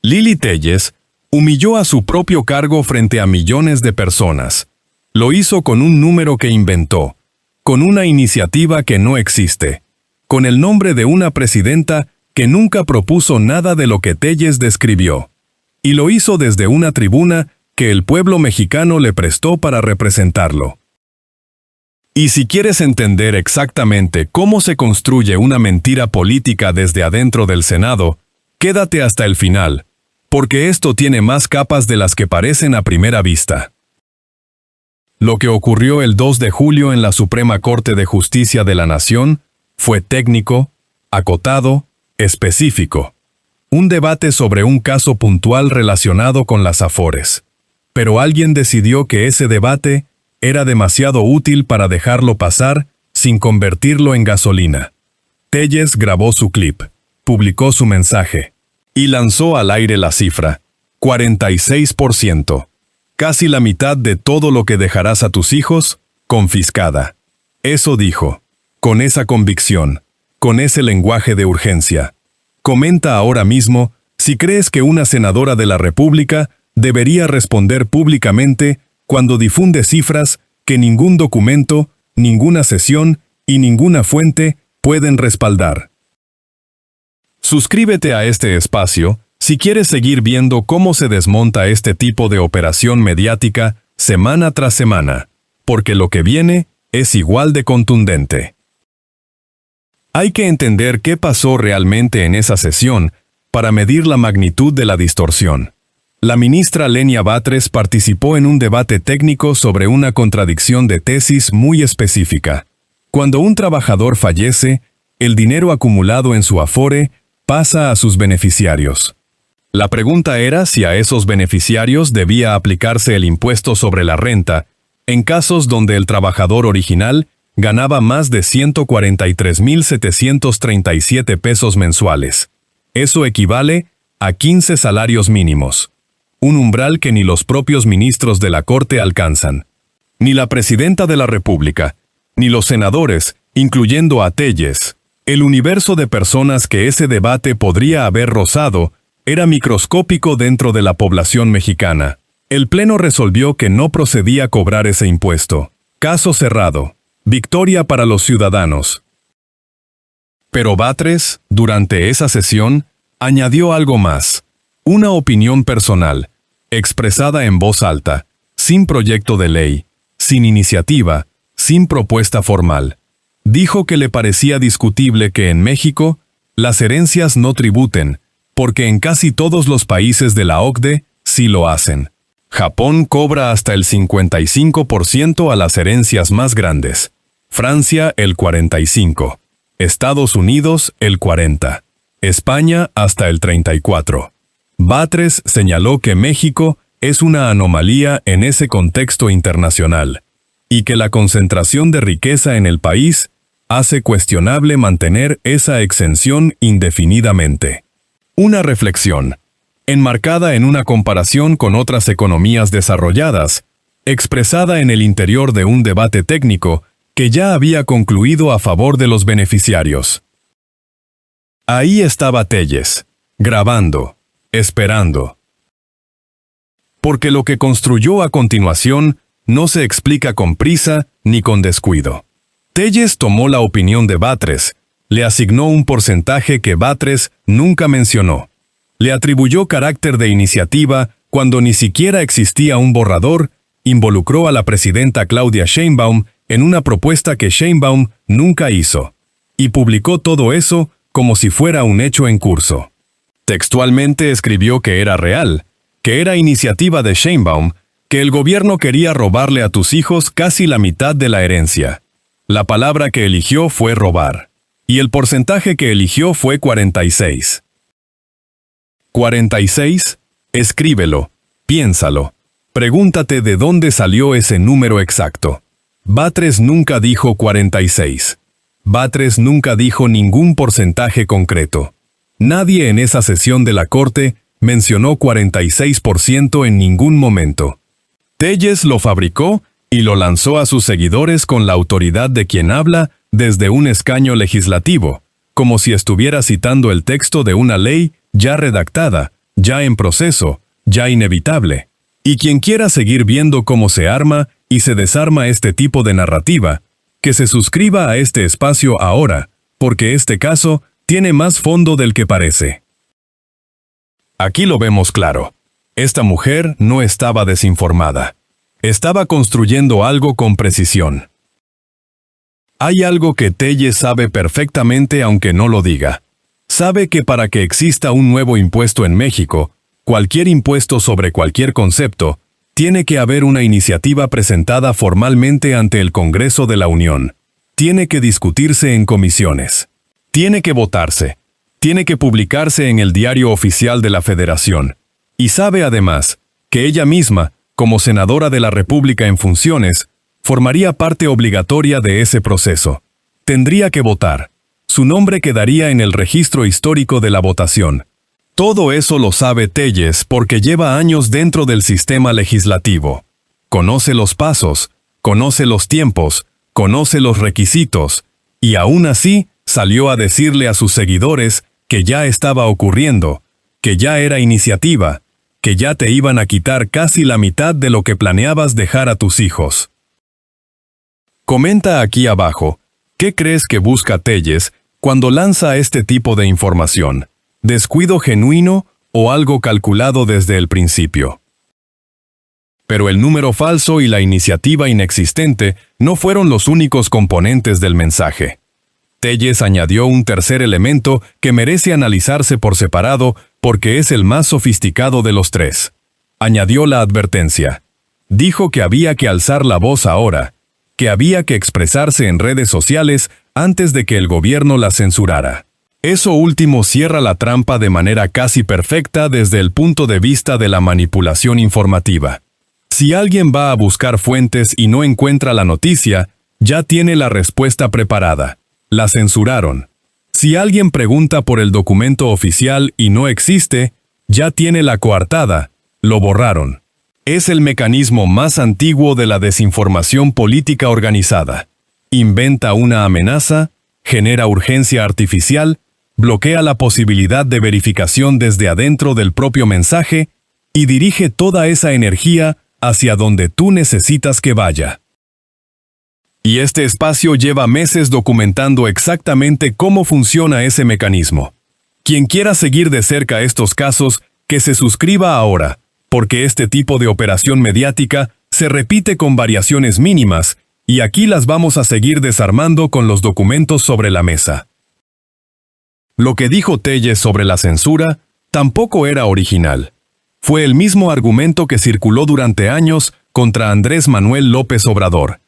Lili Téllez humilló a su propio cargo frente a millones de personas. Lo hizo con un número que inventó, con una iniciativa que no existe, con el nombre de una presidenta que nunca propuso nada de lo que Téllez describió. Y lo hizo desde una tribuna que el pueblo mexicano le prestó para representarlo. Y si quieres entender exactamente cómo se construye una mentira política desde adentro del Senado, quédate hasta el final, porque esto tiene más capas de las que parecen a primera vista. Lo que ocurrió el 2 de julio en la Suprema Corte de Justicia de la Nación fue técnico, acotado, específico. Un debate sobre un caso puntual relacionado con las Afores. Pero alguien decidió que ese debate era demasiado útil para dejarlo pasar sin convertirlo en gasolina. Téllez grabó su clip, publicó su mensaje y lanzó al aire la cifra: 46%. Casi la mitad de todo lo que dejarás a tus hijos, confiscada. Eso dijo, con esa convicción, con ese lenguaje de urgencia. Comenta ahora mismo si crees que una senadora de la República debería responder públicamente cuando difunde cifras que ningún documento, ninguna sesión y ninguna fuente pueden respaldar. Suscríbete a este espacio si quieres seguir viendo cómo se desmonta este tipo de operación mediática semana tras semana, porque lo que viene es igual de contundente. Hay que entender qué pasó realmente en esa sesión para medir la magnitud de la distorsión. La ministra Lenia Batres participó en un debate técnico sobre una contradicción de tesis muy específica. Cuando un trabajador fallece, el dinero acumulado en su Afore pasa a sus beneficiarios. La pregunta era si a esos beneficiarios debía aplicarse el impuesto sobre la renta, en casos donde el trabajador original ganaba más de 143,737 pesos mensuales. Eso equivale a 15 salarios mínimos. Un umbral que ni los propios ministros de la Corte alcanzan. Ni la presidenta de la República, ni los senadores, incluyendo a Téllez. El universo de personas que ese debate podría haber rozado era microscópico dentro de la población mexicana. El Pleno resolvió que no procedía cobrar ese impuesto. Caso cerrado. Victoria para los ciudadanos. Pero Batres, durante esa sesión, añadió algo más. Una opinión personal, expresada en voz alta, sin proyecto de ley, sin iniciativa, sin propuesta formal. Dijo que le parecía discutible que en México las herencias no tributen, porque en casi todos los países de la OCDE sí lo hacen. Japón cobra hasta el 55% a las herencias más grandes. Francia el 45%. Estados Unidos el 40%. España hasta el 34%. Batres señaló que México es una anomalía en ese contexto internacional, y que la concentración de riqueza en el país hace cuestionable mantener esa exención indefinidamente. Una reflexión, enmarcada en una comparación con otras economías desarrolladas, expresada en el interior de un debate técnico que ya había concluido a favor de los beneficiarios. Ahí estaba Téllez, grabando, esperando. Porque lo que construyó a continuación no se explica con prisa ni con descuido. Téllez tomó la opinión de Batres, le asignó un porcentaje que Batres nunca mencionó. Le atribuyó carácter de iniciativa cuando ni siquiera existía un borrador, involucró a la presidenta Claudia Sheinbaum en una propuesta que Sheinbaum nunca hizo, y publicó todo eso como si fuera un hecho en curso. Textualmente escribió que era real, que era iniciativa de Sheinbaum, que el gobierno quería robarle a tus hijos casi la mitad de la herencia. La palabra que eligió fue robar. Y el porcentaje que eligió fue 46. 46, escríbelo, piénsalo. Pregúntate de dónde salió ese número exacto. Batres nunca dijo 46. Batres nunca dijo ningún porcentaje concreto. Nadie en esa sesión de la Corte mencionó 46% en ningún momento. Téllez lo fabricó y lo lanzó a sus seguidores con la autoridad de quien habla desde un escaño legislativo, como si estuviera citando el texto de una ley ya redactada, ya en proceso, ya inevitable. Y quien quiera seguir viendo cómo se arma y se desarma este tipo de narrativa, que se suscriba a este espacio ahora, porque este caso tiene más fondo del que parece. Aquí lo vemos claro. Esta mujer no estaba desinformada. Estaba construyendo algo con precisión. Hay algo que Telles sabe perfectamente aunque no lo diga. Sabe que para que exista un nuevo impuesto en México, cualquier impuesto sobre cualquier concepto, tiene que haber una iniciativa presentada formalmente ante el Congreso de la Unión. Tiene que discutirse en comisiones. Tiene que votarse. Tiene que publicarse en el Diario Oficial de la Federación. Y sabe además que ella misma, como senadora de la República en funciones, formaría parte obligatoria de ese proceso. Tendría que votar. Su nombre quedaría en el registro histórico de la votación. Todo eso lo sabe Telles porque lleva años dentro del sistema legislativo. Conoce los pasos, conoce los tiempos, conoce los requisitos, y aún así salió a decirle a sus seguidores que ya estaba ocurriendo, que ya era iniciativa, que ya te iban a quitar casi la mitad de lo que planeabas dejar a tus hijos. Comenta aquí abajo, ¿qué crees que busca Telles cuando lanza este tipo de información? ¿Descuido genuino o algo calculado desde el principio? Pero el número falso y la iniciativa inexistente no fueron los únicos componentes del mensaje. Telles añadió un tercer elemento que merece analizarse por separado porque es el más sofisticado de los tres. Añadió la advertencia. Dijo que había que alzar la voz ahora, que había que expresarse en redes sociales antes de que el gobierno la censurara. Eso último cierra la trampa de manera casi perfecta desde el punto de vista de la manipulación informativa. Si alguien va a buscar fuentes y no encuentra la noticia, ya tiene la respuesta preparada. La censuraron. Si alguien pregunta por el documento oficial y no existe, ya tiene la coartada. Lo borraron. Es el mecanismo más antiguo de la desinformación política organizada. Inventa una amenaza, genera urgencia artificial, bloquea la posibilidad de verificación desde adentro del propio mensaje y dirige toda esa energía hacia donde tú necesitas que vaya. Y este espacio lleva meses documentando exactamente cómo funciona ese mecanismo. Quien quiera seguir de cerca estos casos, que se suscriba ahora, porque este tipo de operación mediática se repite con variaciones mínimas, y aquí las vamos a seguir desarmando con los documentos sobre la mesa. Lo que dijo Telles sobre la censura tampoco era original. Fue el mismo argumento que circuló durante años contra Andrés Manuel López Obrador,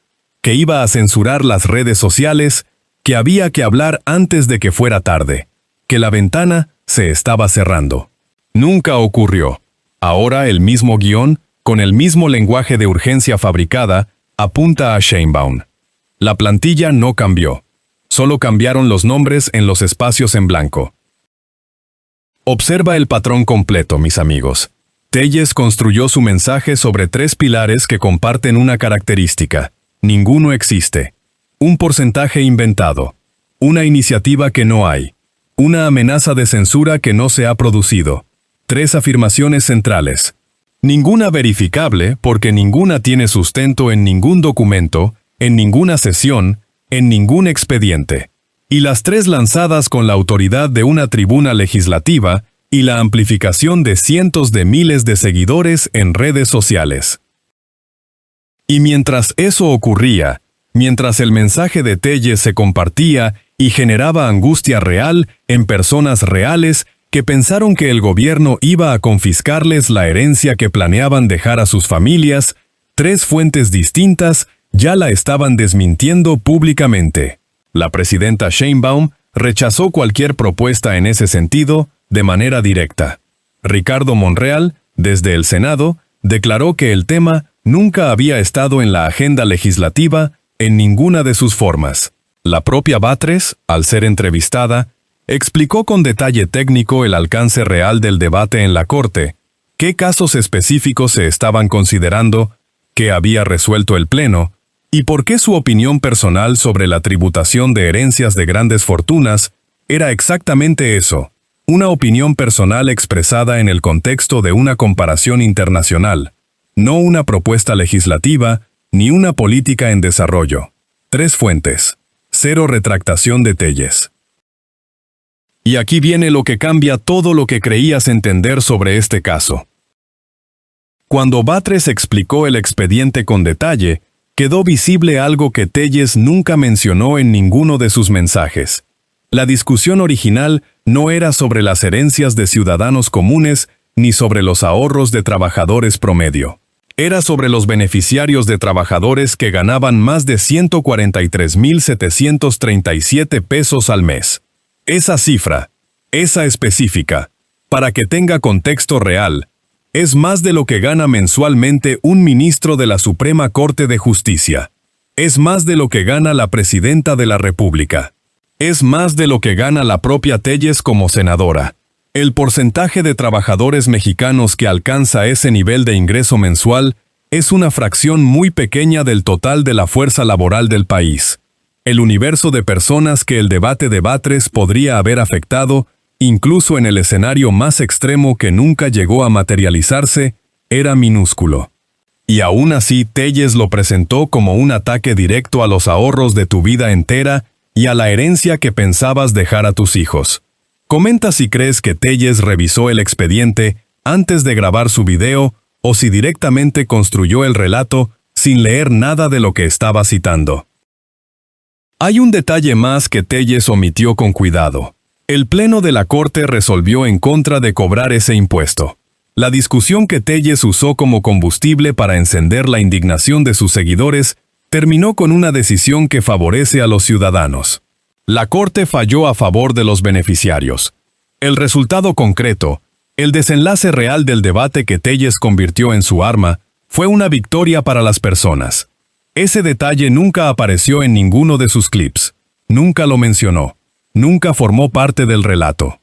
que iba a censurar las redes sociales, que había que hablar antes de que fuera tarde, que la ventana se estaba cerrando. Nunca ocurrió. Ahora el mismo guión, con el mismo lenguaje de urgencia fabricada, apunta a Sheinbaum. La plantilla no cambió. Solo cambiaron los nombres en los espacios en blanco. Observa el patrón completo, mis amigos. Telles construyó su mensaje sobre tres pilares que comparten una característica. Ninguno existe. Un porcentaje inventado. Una iniciativa que no hay. Una amenaza de censura que no se ha producido. Tres afirmaciones centrales. Ninguna verificable porque ninguna tiene sustento en ningún documento, en ninguna sesión, en ningún expediente. Y las tres lanzadas con la autoridad de una tribuna legislativa y la amplificación de cientos de miles de seguidores en redes sociales. Y mientras eso ocurría, mientras el mensaje de Telles se compartía y generaba angustia real en personas reales que pensaron que el gobierno iba a confiscarles la herencia que planeaban dejar a sus familias, tres fuentes distintas ya la estaban desmintiendo públicamente. La presidenta Sheinbaum rechazó cualquier propuesta en ese sentido de manera directa. Ricardo Monreal, desde el Senado, declaró que el tema nunca había estado en la agenda legislativa en ninguna de sus formas. La propia Batres, al ser entrevistada, explicó con detalle técnico el alcance real del debate en la Corte, qué casos específicos se estaban considerando, qué había resuelto el Pleno, y por qué su opinión personal sobre la tributación de herencias de grandes fortunas era exactamente eso, Una opinión personal expresada en el contexto de una comparación internacional, no una propuesta legislativa ni una política en desarrollo. 3 fuentes. 0 retractación de Telles. Y aquí viene lo que cambia todo lo que creías entender sobre este caso. Cuando Batres explicó el expediente con detalle, quedó visible algo que Telles nunca mencionó en ninguno de sus mensajes. La discusión original no era sobre las herencias de ciudadanos comunes ni sobre los ahorros de trabajadores promedio. Era sobre los beneficiarios de trabajadores que ganaban más de 143,737 pesos al mes. Esa cifra, esa específica, para que tenga contexto real, es más de lo que gana mensualmente un ministro de la Suprema Corte de Justicia. Es más de lo que gana la Presidenta de la República. Es más de lo que gana la propia Telles como senadora. El porcentaje de trabajadores mexicanos que alcanza ese nivel de ingreso mensual es una fracción muy pequeña del total de la fuerza laboral del país. El universo de personas que el debate de Batres podría haber afectado, incluso en el escenario más extremo que nunca llegó a materializarse, era minúsculo. Y aún así Telles lo presentó como un ataque directo a los ahorros de tu vida entera y a la herencia que pensabas dejar a tus hijos. Comenta si crees que Telles revisó el expediente antes de grabar su video o si directamente construyó el relato sin leer nada de lo que estaba citando. Hay un detalle más que Telles omitió con cuidado. El Pleno de la Corte resolvió en contra de cobrar ese impuesto. La discusión que Telles usó como combustible para encender la indignación de sus seguidores terminó con una decisión que favorece a los ciudadanos. La Corte falló a favor de los beneficiarios. El resultado concreto, el desenlace real del debate que Telles convirtió en su arma, fue una victoria para las personas. Ese detalle nunca apareció en ninguno de sus clips. Nunca lo mencionó. Nunca formó parte del relato.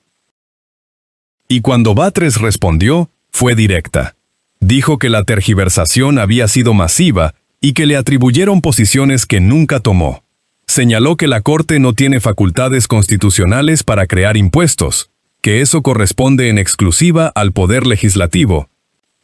Y cuando Batres respondió, fue directa. Dijo que la tergiversación había sido masiva y que le atribuyeron posiciones que nunca tomó. Señaló que la Corte no tiene facultades constitucionales para crear impuestos, que eso corresponde en exclusiva al Poder Legislativo,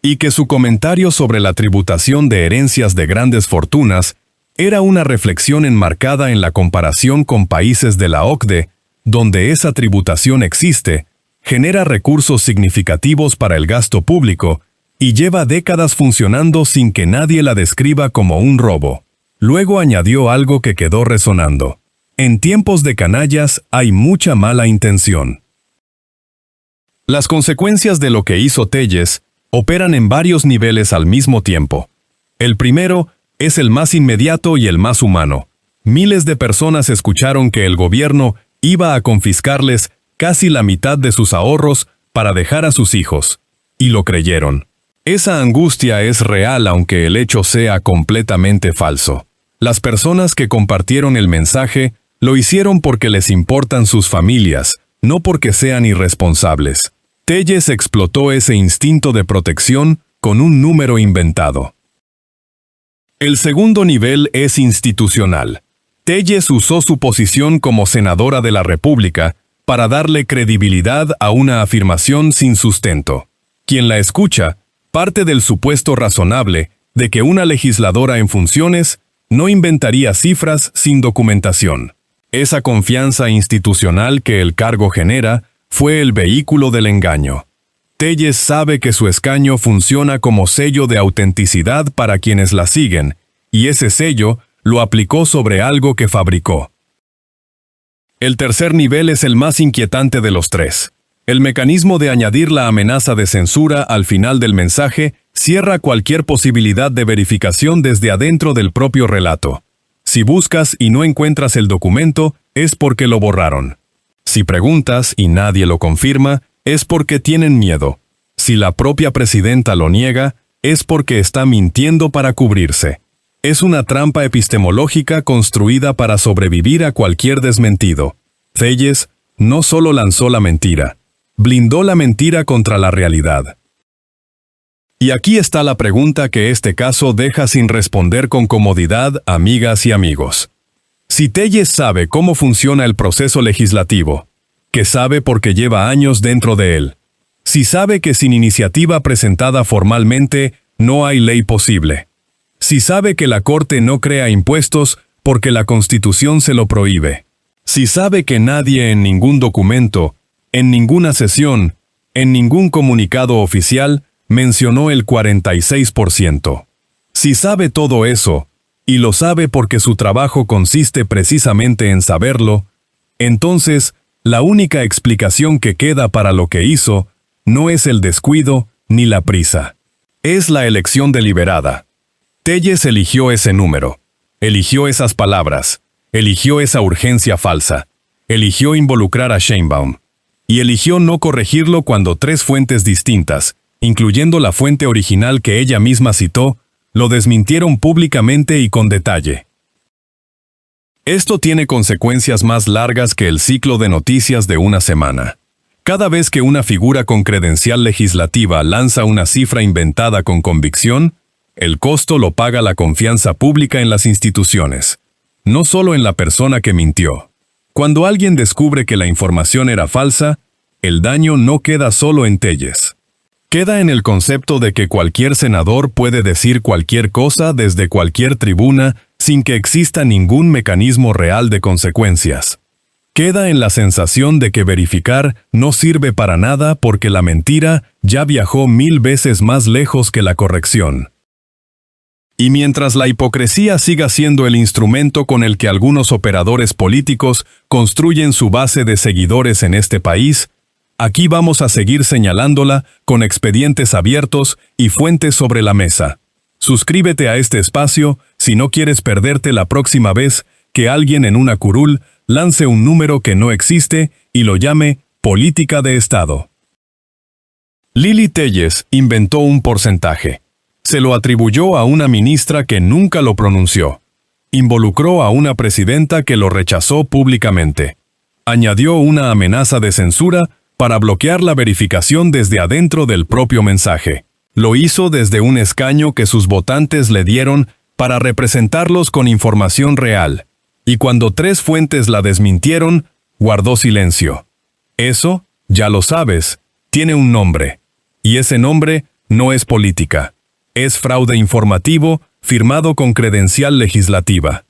y que su comentario sobre la tributación de herencias de grandes fortunas era una reflexión enmarcada en la comparación con países de la OCDE, donde esa tributación existe, genera recursos significativos para el gasto público y lleva décadas funcionando sin que nadie la describa como un robo. Luego añadió algo que quedó resonando. En tiempos de canallas hay mucha mala intención. Las consecuencias de lo que hizo Telles operan en varios niveles al mismo tiempo. El primero es el más inmediato y el más humano. Miles de personas escucharon que el gobierno iba a confiscarles casi la mitad de sus ahorros para dejar a sus hijos. Y lo creyeron. Esa angustia es real aunque el hecho sea completamente falso. Las personas que compartieron el mensaje lo hicieron porque les importan sus familias, no porque sean irresponsables. Telles explotó ese instinto de protección con un número inventado. El segundo nivel es institucional. Telles usó su posición como senadora de la República para darle credibilidad a una afirmación sin sustento. Quien la escucha parte del supuesto razonable de que una legisladora en funciones no inventaría cifras sin documentación. Esa confianza institucional que el cargo genera fue el vehículo del engaño. Telles sabe que su escaño funciona como sello de autenticidad para quienes la siguen, y ese sello lo aplicó sobre algo que fabricó. El tercer nivel es el más inquietante de los tres. El mecanismo de añadir la amenaza de censura al final del mensaje cierra cualquier posibilidad de verificación desde adentro del propio relato. Si buscas y no encuentras el documento, es porque lo borraron. Si preguntas y nadie lo confirma, es porque tienen miedo. Si la propia presidenta lo niega, es porque está mintiendo para cubrirse. Es una trampa epistemológica construida para sobrevivir a cualquier desmentido. Telles no solo lanzó la mentira, blindó la mentira contra la realidad. Y aquí está la pregunta que este caso deja sin responder con comodidad, amigas y amigos. Si Telles sabe cómo funciona el proceso legislativo, que sabe porque lleva años dentro de él. Si sabe que sin iniciativa presentada formalmente no hay ley posible. Si sabe que la Corte no crea impuestos porque la Constitución se lo prohíbe. Si sabe que nadie en ningún documento, en ninguna sesión, en ningún comunicado oficial mencionó el 46%. Si sabe todo eso, y lo sabe porque su trabajo consiste precisamente en saberlo, entonces, la única explicación que queda para lo que hizo no es el descuido ni la prisa. Es la elección deliberada. Telles eligió ese número, eligió esas palabras, eligió esa urgencia falsa, eligió involucrar a Sheinbaum, y eligió no corregirlo cuando 3 fuentes distintas, incluyendo la fuente original que ella misma citó, lo desmintieron públicamente y con detalle. Esto tiene consecuencias más largas que el ciclo de noticias de una semana. Cada vez que una figura con credencial legislativa lanza una cifra inventada con convicción, el costo lo paga la confianza pública en las instituciones, no solo en la persona que mintió. Cuando alguien descubre que la información era falsa, el daño no queda solo en Telles. Queda en el concepto de que cualquier senador puede decir cualquier cosa desde cualquier tribuna sin que exista ningún mecanismo real de consecuencias. Queda en la sensación de que verificar no sirve para nada porque la mentira ya viajó 1000 veces más lejos que la corrección. Y mientras la hipocresía siga siendo el instrumento con el que algunos operadores políticos construyen su base de seguidores en este país, aquí vamos a seguir señalándola con expedientes abiertos y fuentes sobre la mesa. Suscríbete a este espacio si no quieres perderte la próxima vez que alguien en una curul lance un número que no existe y lo llame política de Estado. Lili Telles inventó un porcentaje. Se lo atribuyó a una ministra que nunca lo pronunció. Involucró a una presidenta que lo rechazó públicamente. Añadió una amenaza de censura para bloquear la verificación desde adentro del propio mensaje. Lo hizo desde un escaño que sus votantes le dieron para representarlos con información real. Y cuando 3 fuentes la desmintieron, guardó silencio. Eso, ya lo sabes, tiene un nombre. Y ese nombre no es política. Es fraude informativo firmado con credencial legislativa.